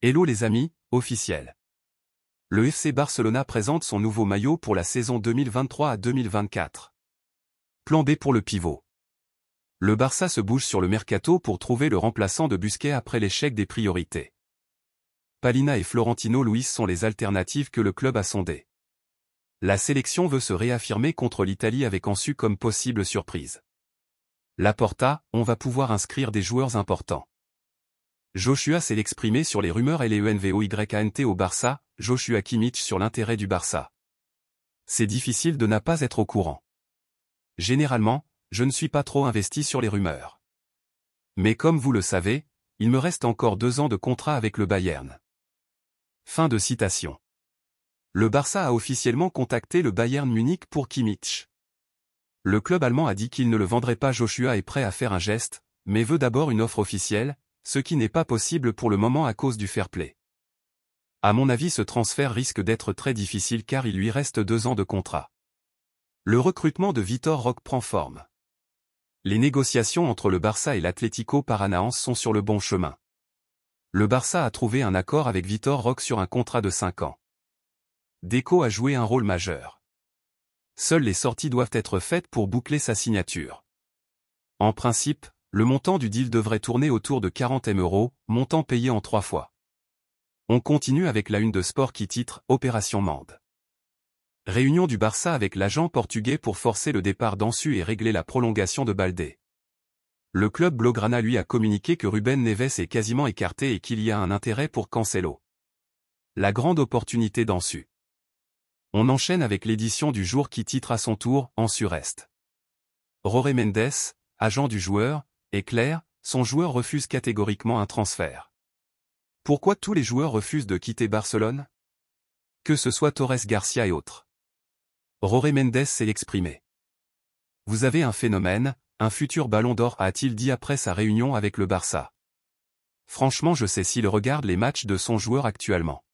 Hello les amis, officiel. Le FC Barcelona présente son nouveau maillot pour la saison 2023 à 2024. Plan B pour le pivot. Le Barça se bouge sur le mercato pour trouver le remplaçant de Busquets après l'échec des priorités. Palhinha et Florentino Luis sont les alternatives que le club a sondées. La sélection veut se réaffirmer contre l'Italie avec Ansu comme possible surprise. Laporta, on va pouvoir inscrire des joueurs importants. Joshua s'est exprimé sur les rumeurs LENVOYANT au Barça, Joshua Kimmich sur l'intérêt du Barça. C'est difficile de ne pas être au courant. Généralement, je ne suis pas trop investi sur les rumeurs. Mais comme vous le savez, il me reste encore 2 ans de contrat avec le Bayern. Fin de citation. Le Barça a officiellement contacté le Bayern Munich pour Kimmich. Le club allemand a dit qu'il ne le vendrait pas. Joshua est prêt à faire un geste, mais veut d'abord une offre officielle, ce qui n'est pas possible pour le moment à cause du fair play. À mon avis, ce transfert risque d'être très difficile car il lui reste 2 ans de contrat. Le recrutement de Vitor Roque prend forme. Les négociations entre le Barça et l'Atlético Paranaense sont sur le bon chemin. Le Barça a trouvé un accord avec Vitor Roque sur un contrat de 5 ans. Deco a joué un rôle majeur. Seules les sorties doivent être faites pour boucler sa signature. En principe, le montant du deal devrait tourner autour de 40 000 €, montant payé en 3 fois. On continue avec la une de Sport qui titre « Opération Mende ». Réunion du Barça avec l'agent portugais pour forcer le départ d'Ansu et régler la prolongation de Baldé. Le club blaugrana lui a communiqué que Ruben Neves est quasiment écarté et qu'il y a un intérêt pour Cancelo. La grande opportunité d'Ansu. On enchaîne avec l'édition du jour qui titre à son tour « Ansu reste ». Jorge Mendes, agent du joueur, est clair, son joueur refuse catégoriquement un transfert. Pourquoi tous les joueurs refusent de quitter Barcelone? Que ce soit Torres Garcia et autres. Jorge Mendes s'est exprimé. Vous avez un phénomène, un futur ballon d'or, a-t-il dit après sa réunion avec le Barça. Franchement, je sais s'il regarde les matchs de son joueur actuellement.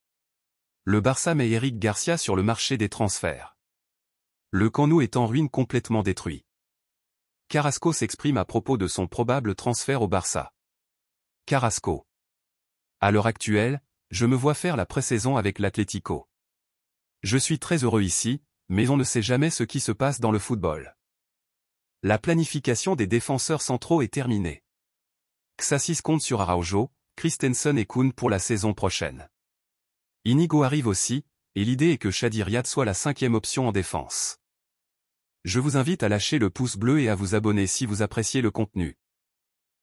Le Barça met Eric Garcia sur le marché des transferts. Le Camp Nou est en ruine, complètement détruit. Carrasco s'exprime à propos de son probable transfert au Barça. Carrasco. À l'heure actuelle, je me vois faire la pré-saison avec l'Atlético. Je suis très heureux ici, mais on ne sait jamais ce qui se passe dans le football. La planification des défenseurs centraux est terminée. Xassis compte sur Araujo, Christensen et Koun pour la saison prochaine. Inigo arrive aussi, et l'idée est que Chadi Riyad soit la 5e option en défense. Je vous invite à lâcher le pouce bleu et à vous abonner si vous appréciez le contenu.